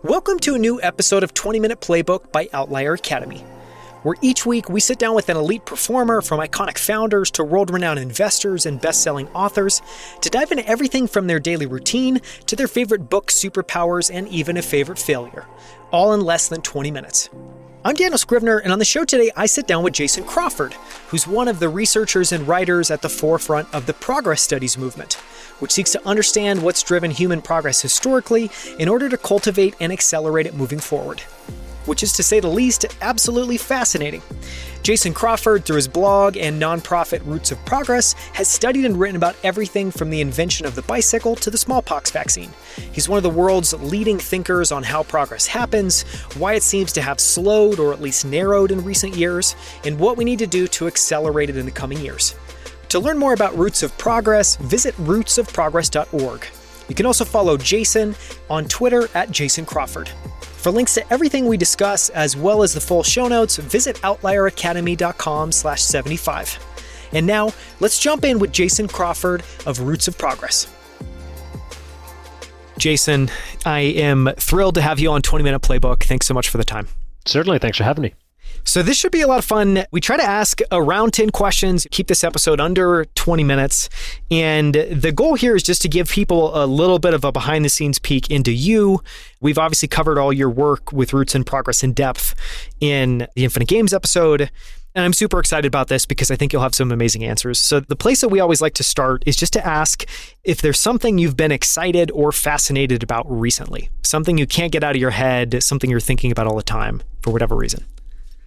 Welcome to a new episode of 20-Minute Playbook by Outlier Academy, where each week we sit down with an elite performer, from iconic founders to world-renowned investors and best-selling authors, to dive into everything from their daily routine to their favorite books, superpowers, and even a favorite failure, all in less than 20 minutes. I'm Daniel Scrivner, and on the show today, I sit down with Jason Crawford, who's one of the researchers and writers at the forefront of the progress studies movement, which seeks to understand what's driven human progress historically in order to cultivate and accelerate it moving forward. Which is, to say the least, absolutely fascinating. Jason Crawford, through his blog and nonprofit Roots of Progress, has studied and written about everything from the invention of the bicycle to the smallpox vaccine. He's one of the world's leading thinkers on how progress happens, why it seems to have slowed or at least narrowed in recent years, and what we need to do to accelerate it in the coming years. To learn more about Roots of Progress, visit rootsofprogress.org. You can also follow Jason on Twitter at Jason Crawford. For links to everything we discuss, as well as the full show notes, visit outlieracademy.com/75. And now, let's jump in with Jason Crawford of Roots of Progress. Jason, I am thrilled to have you on 20-Minute Playbook. Thanks so much for the time. Certainly. Thanks for having me. So this should be a lot of fun. We try to ask around 10 questions, keep this episode under 20 minutes. And the goal here is just to give people a little bit of a behind the scenes peek into you. We've obviously covered all your work with Roots and Progress in depth in the Infinite Games episode. And I'm super excited about this because I think you'll have some amazing answers. So the place that we always like to start is just to ask if there's something you've been excited or fascinated about recently, something you can't get out of your head, something you're thinking about all the time for whatever reason.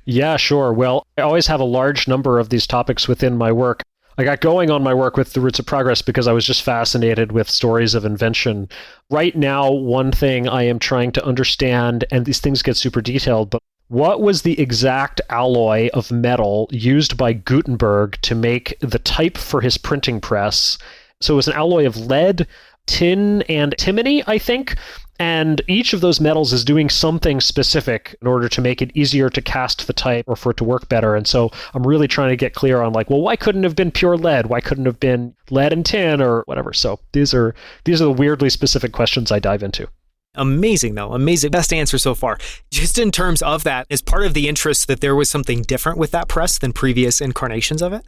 Yeah, sure. Well, I always have a large number of these topics within my work. I got going on my work with the Roots of Progress because I was just fascinated with stories of invention. Right now, one thing I am trying to understand, and these things get super detailed, but what was the exact alloy of metal used by Gutenberg to make the type for his printing press? So it was an alloy of lead, tin, and antimony, I think. And each of those metals is doing something specific in order to make it easier to cast the type or for it to work better. And so I'm really trying to get clear on why couldn't it have been pure lead? Why couldn't it have been lead and tin or whatever? So these are the weirdly specific questions I dive into. Amazing, though. Amazing. Best answer so far. Just in terms of that, is part of the interest that there was something different with that press than previous incarnations of it?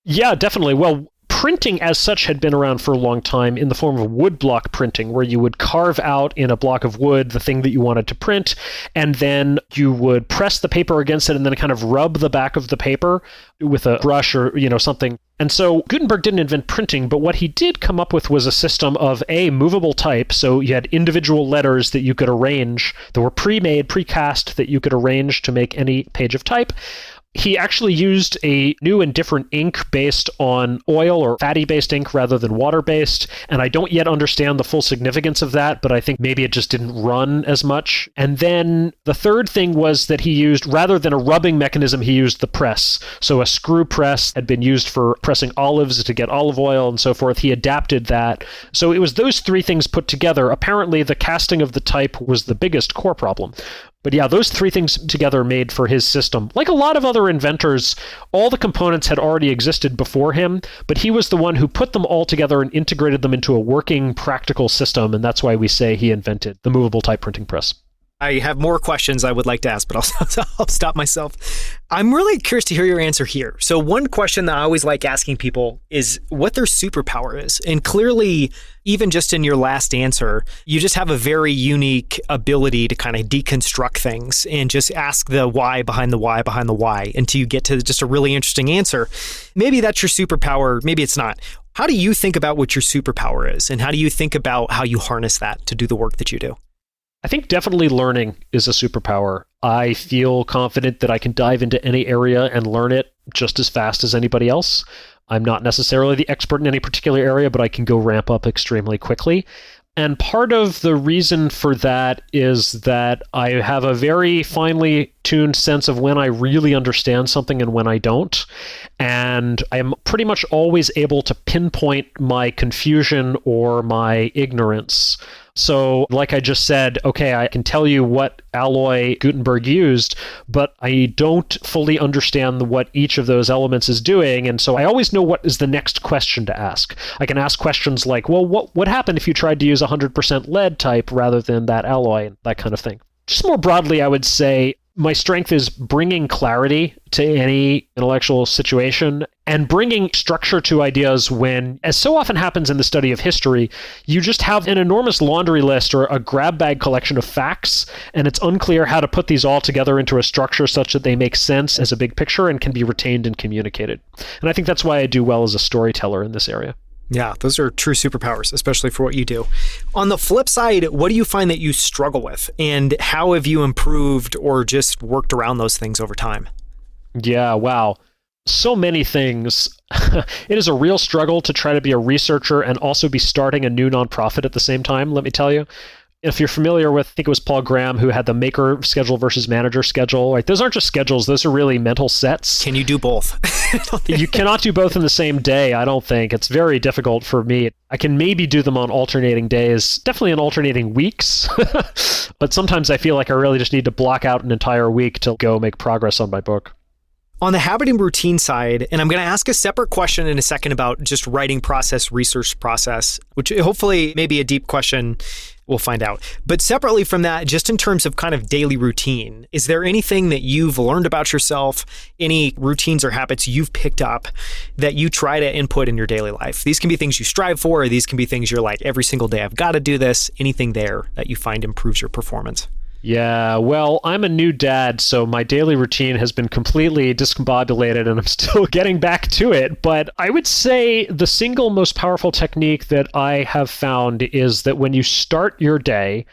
Yeah, definitely. Well, printing as such had been around for a long time in the form of woodblock printing, where you would carve out in a block of wood the thing that you wanted to print, and then you would press the paper against it and then kind of rub the back of the paper with a brush or something. And so Gutenberg didn't invent printing, but what he did come up with was a system of movable type. So you had individual letters that you could arrange that were pre-made, pre-cast, that you could arrange to make any page of type. He actually used a new and different ink based on oil or fatty-based ink rather than water-based, and I don't yet understand the full significance of that, but I think maybe it just didn't run as much. And then the third thing was that he used, rather than a rubbing mechanism, he used the press. So a screw press had been used for pressing olives to get olive oil and so forth. He adapted that. So it was those three things put together. Apparently, the casting of the type was the biggest core problem. But yeah, those three things together made for his system. Like a lot of other inventors, all the components had already existed before him, but he was the one who put them all together and integrated them into a working, practical system, and that's why we say he invented the movable type printing press. I have more questions I would like to ask, but I'll stop myself. I'm really curious to hear your answer here. So one question that I always like asking people is what their superpower is. And clearly, even just in your last answer, you just have a very unique ability to kind of deconstruct things and just ask the why behind the why behind the why until you get to just a really interesting answer. Maybe that's your superpower. Maybe it's not. How do you think about what your superpower is? And how do you think about how you harness that to do the work that you do? I think definitely learning is a superpower. I feel confident that I can dive into any area and learn it just as fast as anybody else. I'm not necessarily the expert in any particular area, but I can go ramp up extremely quickly. And part of the reason for that is that I have a very finely tuned sense of when I really understand something and when I don't. And I'm pretty much always able to pinpoint my confusion or my ignorance. So like I just said, okay, I can tell you what alloy Gutenberg used, but I don't fully understand what each of those elements is doing. And so I always know what is the next question to ask. I can ask questions like, well, what happened if you tried to use 100% lead type rather than that alloy, that kind of thing. Just more broadly, I would say my strength is bringing clarity to any intellectual situation and bringing structure to ideas when, as so often happens in the study of history, you just have an enormous laundry list or a grab bag collection of facts, and it's unclear how to put these all together into a structure such that they make sense as a big picture and can be retained and communicated. And I think that's why I do well as a storyteller in this area. Yeah, those are true superpowers, especially for what you do. On the flip side, what do you find that you struggle with, and how have you improved or just worked around those things over time? Yeah, wow. So many things. It is a real struggle to try to be a researcher and also be starting a new nonprofit at the same time, let me tell you. If you're familiar with, I think it was Paul Graham who had the maker schedule versus manager schedule. Like, those aren't just schedules, those are really mental sets. Can you do both? You cannot do both in the same day, I don't think. It's very difficult for me. I can maybe do them on alternating days, definitely in alternating weeks. But sometimes I feel like I really just need to block out an entire week to go make progress on my book. On the habit and routine side, and I'm going to ask a separate question in a second about just writing process, research process, which hopefully may be a deep question. We'll find out. But separately from that, just in terms of kind of daily routine, is there anything that you've learned about yourself, any routines or habits you've picked up that you try to input in your daily life? These can be things you strive for, or these can be things you're like, every single day I've got to do this. Anything there that you find improves your performance? Yeah, well, I'm a new dad, so my daily routine has been completely discombobulated and I'm still getting back to it. But I would say the single most powerful technique that I have found is that when you start your day,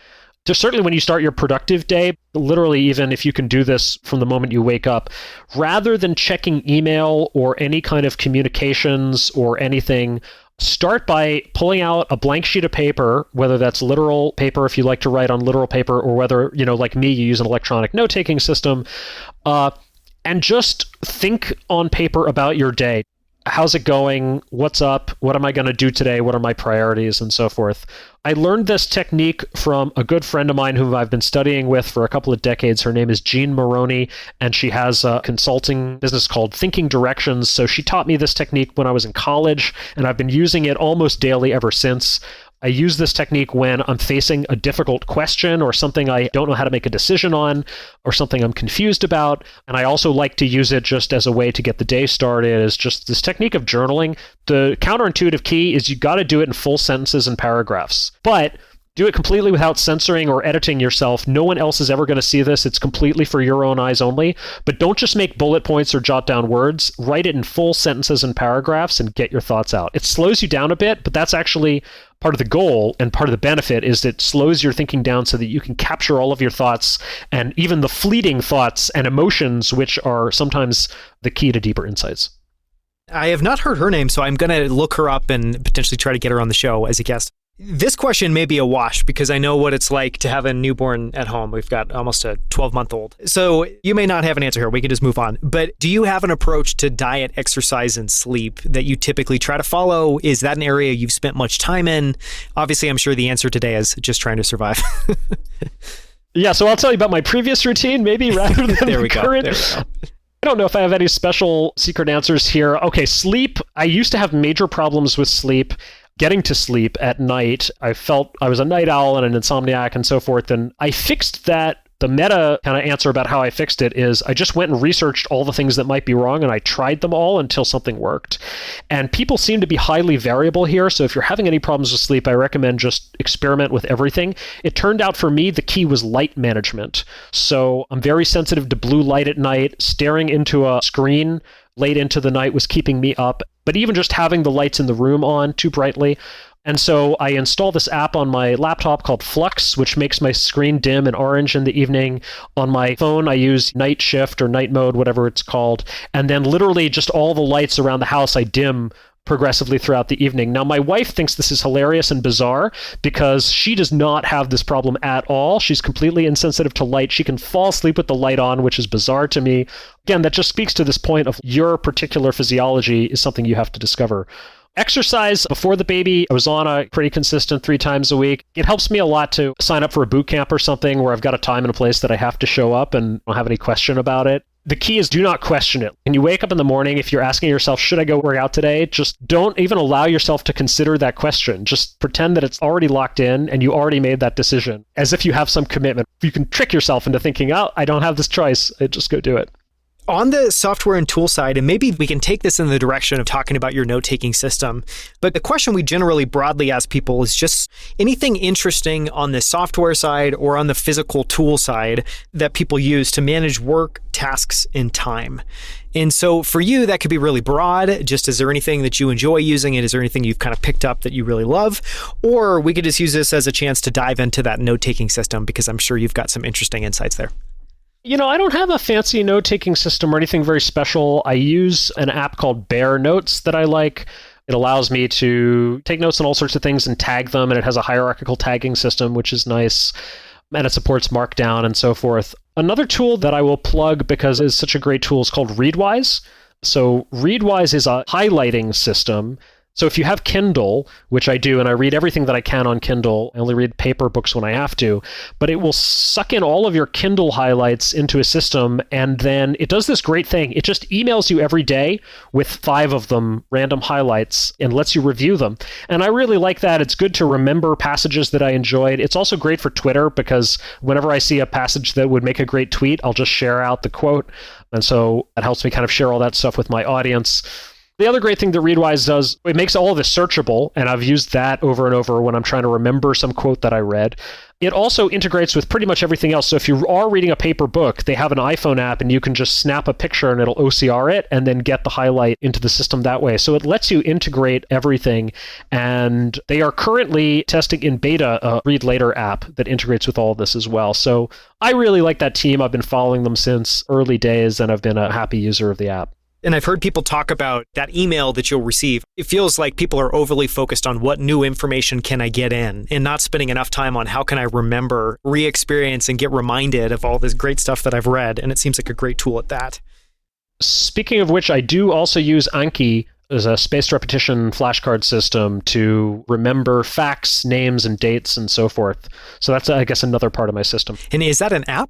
certainly when you start your productive day, literally even if you can do this from the moment you wake up, rather than checking email or any kind of communications or anything, start by pulling out a blank sheet of paper, whether that's literal paper if you like to write on literal paper, or whether, like me, you use an electronic note-taking system, and just think on paper about your day. How's it going? What's up? What am I going to do today? What are my priorities? And so forth. I learned this technique from a good friend of mine whom I've been studying with for a couple of decades. Her name is Jean Maroney, and she has a consulting business called Thinking Directions. So she taught me this technique when I was in college, and I've been using it almost daily ever since. I use this technique when I'm facing a difficult question or something I don't know how to make a decision on or something I'm confused about. And I also like to use it just as a way to get the day started. Is just this technique of journaling. The counterintuitive key is you got to do it in full sentences and paragraphs. But do it completely without censoring or editing yourself. No one else is ever going to see this. It's completely for your own eyes only. But don't just make bullet points or jot down words. Write it in full sentences and paragraphs and get your thoughts out. It slows you down a bit, but that's actually part of the goal, and part of the benefit is it slows your thinking down so that you can capture all of your thoughts and even the fleeting thoughts and emotions, which are sometimes the key to deeper insights. I have not heard her name, so I'm going to look her up and potentially try to get her on the show as a guest. This question may be a wash because I know what it's like to have a newborn at home. We've got almost a 12-month-old. So you may not have an answer here. We can just move on. But do you have an approach to diet, exercise, and sleep that you typically try to follow? Is that an area you've spent much time in? Obviously, I'm sure the answer today is just trying to survive. Yeah, so I'll tell you about my previous routine, maybe, rather than the current. I don't know if I have any special secret answers here. Okay, sleep. I used to have major problems with sleep. Getting to sleep at night, I felt I was a night owl and an insomniac and so forth, and I fixed that. The meta kind of answer about how I fixed it is I just went and researched all the things that might be wrong, and I tried them all until something worked. And people seem to be highly variable here, so if you're having any problems with sleep, I recommend just experiment with everything. It turned out for me the key was light management. So I'm very sensitive to blue light at night. Staring into a screen late into the night was keeping me up. But even just having the lights in the room on too brightly. And so I installed this app on my laptop called Flux, which makes my screen dim and orange in the evening. On my phone, I use night shift or night mode, whatever it's called. And then literally just all the lights around the house I dim progressively throughout the evening. Now, my wife thinks this is hilarious and bizarre because she does not have this problem at all. She's completely insensitive to light. She can fall asleep with the light on, which is bizarre to me. Again, that just speaks to this point of your particular physiology is something you have to discover Exercise before the baby, I was on a pretty consistent 3 times a week. It helps me a lot to sign up for a boot camp or something where I've got a time and a place that I have to show up and don't have any question about it. The key is do not question it. When you wake up in the morning, if you're asking yourself, should I go work out today? Just don't even allow yourself to consider that question. Just pretend that it's already locked in and you already made that decision, as if you have some commitment. You can trick yourself into thinking, oh, I don't have this choice. I just go do it. On the software and tool side, and maybe we can take this in the direction of talking about your note-taking system, but the question we generally broadly ask people is just anything interesting on the software side or on the physical tool side that people use to manage work, tasks, and time. And so for you, that could be really broad. Just is there anything that you enjoy using it? Is there anything you've kind of picked up that you really love? Or we could just use this as a chance to dive into that note-taking system because I'm sure you've got some interesting insights there. I don't have a fancy note-taking system or anything very special. I use an app called Bear Notes that I like. It allows me to take notes on all sorts of things and tag them, and it has a hierarchical tagging system, which is nice, and it supports Markdown and so forth. Another tool that I will plug because it's such a great tool is called Readwise. So Readwise is a highlighting system. So if you have Kindle, which I do, and I read everything that I can on Kindle, I only read paper books when I have to, but it will suck in all of your Kindle highlights into a system, and then it does this great thing. It just emails you every day with 5 of them, random highlights, and lets you review them. And I really like that. It's good to remember passages that I enjoyed. It's also great for Twitter because whenever I see a passage that would make a great tweet, I'll just share out the quote. And so it helps me kind of share all that stuff with my audience. The other great thing that Readwise does, it makes all of this searchable, and I've used that over and over when I'm trying to remember some quote that I read. It also integrates with pretty much everything else. So if you are reading a paper book, they have an iPhone app, and you can just snap a picture and it'll OCR it and then get the highlight into the system that way. So it lets you integrate everything, and they are currently testing in beta a Read Later app that integrates with all of this as well. So I really like that team. I've been following them since early days, and I've been a happy user of the app. And I've heard people talk about that email that you'll receive. It feels like people are overly focused on what new information can I get in and not spending enough time on how can I remember, re-experience, and get reminded of all this great stuff that I've read. And it seems like a great tool at that. Speaking of which, I do also use Anki as a spaced repetition flashcard system to remember facts, names, and dates, and so forth. So that's, I guess, another part of my system. And is that an app?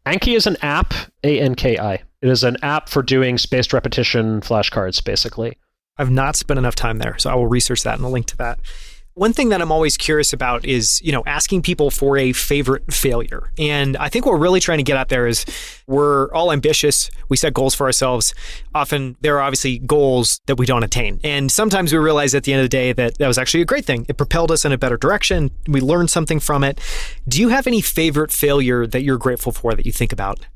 Anki is an app, Anki. It is an app for doing spaced repetition flashcards, basically. I've not spent enough time there, so I will research that and I'll link to that. One thing that I'm always curious about is, asking people for a favorite failure. And I think what we're really trying to get at there is we're all ambitious. We set goals for ourselves. Often there are obviously goals that we don't attain. And sometimes we realize at the end of the day that that was actually a great thing. It propelled us in a better direction. We learned something from it. Do you have any favorite failure that you're grateful for that you think about?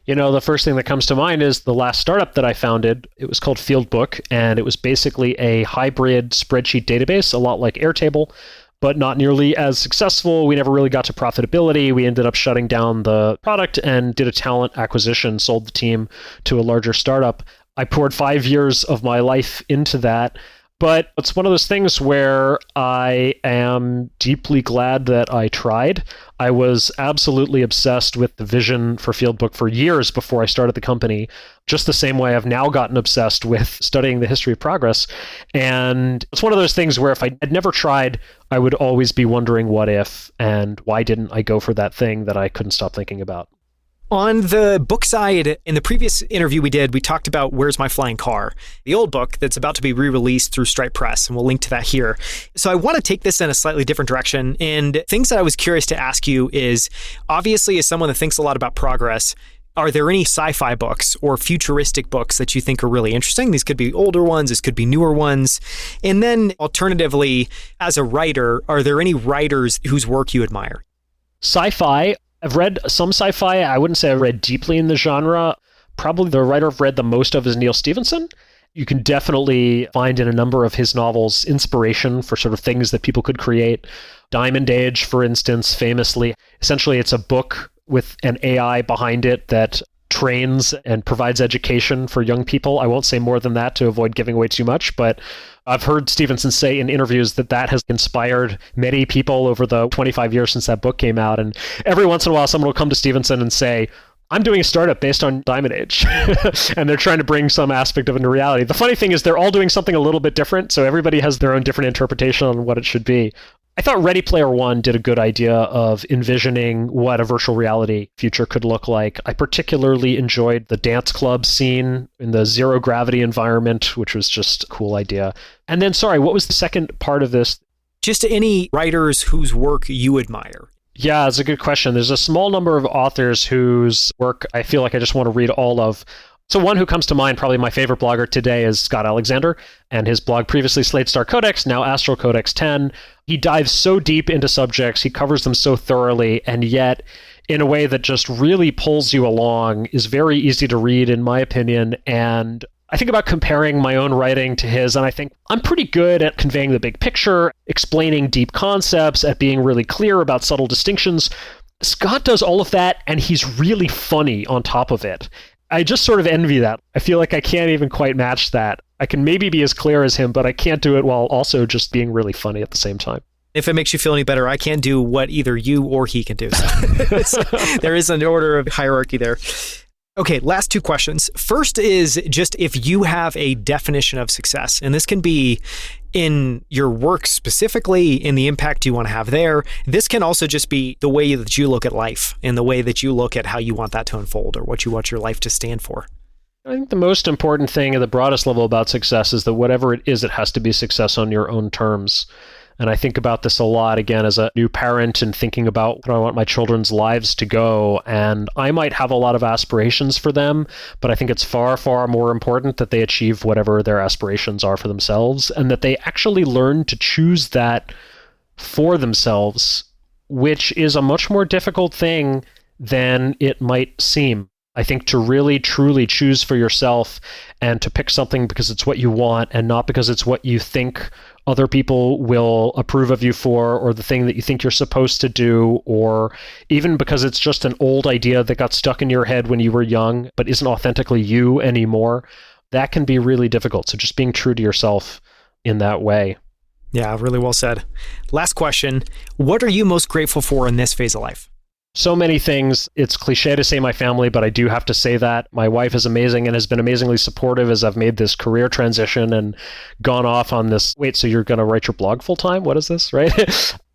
The first thing that comes to mind is the last startup that I founded. It was called Fieldbook, and it was basically a hybrid spreadsheet database, a lot like Airtable, but not nearly as successful. We never really got to profitability. We ended up shutting down the product and did a talent acquisition, sold the team to a larger startup. I poured 5 years of my life into that. But it's one of those things where I am deeply glad that I tried. I was absolutely obsessed with the vision for Fieldbook for years before I started the company, just the same way I've now gotten obsessed with studying the history of progress. And it's one of those things where if I had never tried, I would always be wondering what if, and why didn't I go for that thing that I couldn't stop thinking about. On the book side, in the previous interview we did, we talked about Where's My Flying Car, the old book that's about to be re-released through Stripe Press, and we'll link to that here. So I want to take this in a slightly different direction, and things that I was curious to ask you is, obviously as someone that thinks a lot about progress, are there any sci-fi books or futuristic books that you think are really interesting? These could be older ones, this could be newer ones. And then alternatively, as a writer, are there any writers whose work you admire? Sci-fi. I've read some sci-fi. I wouldn't say I read deeply in the genre. Probably the writer I've read the most of is Neil Stephenson. You can definitely find in a number of his novels inspiration for sort of things that people could create. Diamond Age, for instance, famously. Essentially, it's a book with an AI behind it that trains and provides education for young people. I won't say more than that to avoid giving away too much, but I've heard Stevenson say in interviews that that has inspired many people over the 25 years since that book came out. And every once in a while, someone will come to Stevenson and say, I'm doing a startup based on Diamond Age, and they're trying to bring some aspect of it into reality. The funny thing is they're all doing something a little bit different, so everybody has their own different interpretation on what it should be. I thought Ready Player One did a good idea of envisioning what a virtual reality future could look like. I particularly enjoyed the dance club scene in the zero gravity environment, which was just a cool idea. And then, sorry, what was the second part of this? Just any writers whose work you admire. Yeah, it's a good question. There's a small number of authors whose work I feel like I just want to read all of. So one who comes to mind, probably my favorite blogger today, is Scott Alexander, and his blog previously Slate Star Codex, now Astral Codex 10. He dives so deep into subjects, he covers them so thoroughly, and yet in a way that just really pulls you along, is very easy to read, in my opinion. And I think about comparing my own writing to his, and I think I'm pretty good at conveying the big picture, explaining deep concepts, at being really clear about subtle distinctions. Scott does all of that, and he's really funny on top of it. I just sort of envy that. I feel like I can't even quite match that. I can maybe be as clear as him, but I can't do it while also just being really funny at the same time. If it makes you feel any better, I can't do what either you or he can do. So there is an order of hierarchy there. Okay, last two questions. First is just if you have a definition of success, and this can be in your work specifically, in the impact you want to have there. This can also just be the way that you look at life and the way that you look at how you want that to unfold or what you want your life to stand for. I think the most important thing at the broadest level about success is that whatever it is, it has to be success on your own terms. And I think about this a lot, again, as a new parent and thinking about how I want my children's lives to go. And I might have a lot of aspirations for them, but I think it's far, far more important that they achieve whatever their aspirations are for themselves and that they actually learn to choose that for themselves, which is a much more difficult thing than it might seem. I think to really, truly choose for yourself and to pick something because it's what you want and not because it's what you think other people will approve of you for, or the thing that you think you're supposed to do, or even because it's just an old idea that got stuck in your head when you were young but isn't authentically you anymore, that can be really difficult. So just being true to yourself in that way. Yeah, really well said. Last question. What are you most grateful for in this phase of life? So many things. It's cliche to say my family, but I do have to say that. My wife is amazing and has been amazingly supportive as I've made this career transition and gone off on this, wait, so you're going to write your blog full time? What is this, right?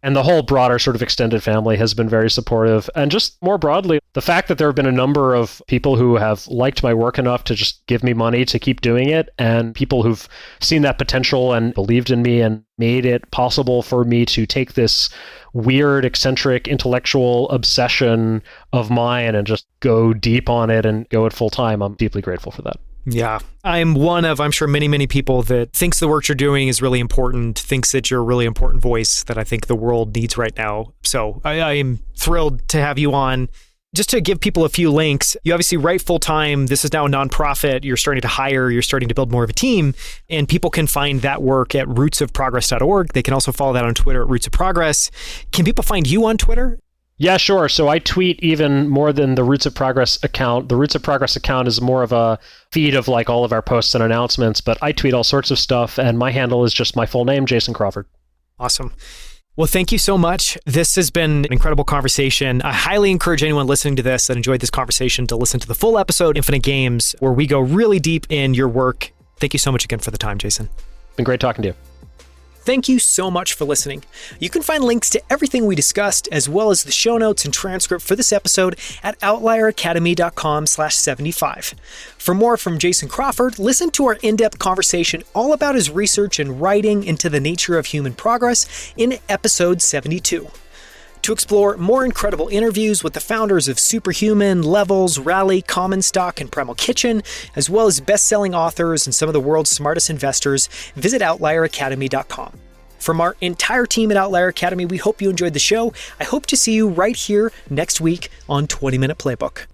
And the whole broader sort of extended family has been very supportive. And just more broadly, the fact that there have been a number of people who have liked my work enough to just give me money to keep doing it, and people who've seen that potential and believed in me and made it possible for me to take this weird, eccentric, intellectual obsession of mine and just go deep on it and go it full time. I'm deeply grateful for that. Yeah. I'm one of, I'm sure, many, many people that thinks the work you're doing is really important, thinks that you're a really important voice that I think the world needs right now. So I am thrilled to have you on. Just to give people a few links, you obviously write full time. This is now a nonprofit. You're starting to hire. You're starting to build more of a team. And people can find that work at rootsofprogress.org. They can also follow that on Twitter at Roots of Progress. Can people find you on Twitter? Yeah, sure. So I tweet even more than the Roots of Progress account. The Roots of Progress account is more of a feed of like all of our posts and announcements, but I tweet all sorts of stuff, and my handle is just my full name, Jason Crawford. Awesome. Well, thank you so much. This has been an incredible conversation. I highly encourage anyone listening to this that enjoyed this conversation to listen to the full episode, Infinite Games, where we go really deep in your work. Thank you so much again for the time, Jason. Been great talking to you. Thank you so much for listening. You can find links to everything we discussed, as well as the show notes and transcript for this episode at outlieracademy.com/75. For more from Jason Crawford, listen to our in-depth conversation all about his research and writing into the nature of human progress in episode 72. To explore more incredible interviews with the founders of Superhuman, Levels, Rally, Common Stock, and Primal Kitchen, as well as best-selling authors and some of the world's smartest investors, visit outlieracademy.com. From our entire team at Outlier Academy, we hope you enjoyed the show. I hope to see you right here next week on 20 Minute Playbook.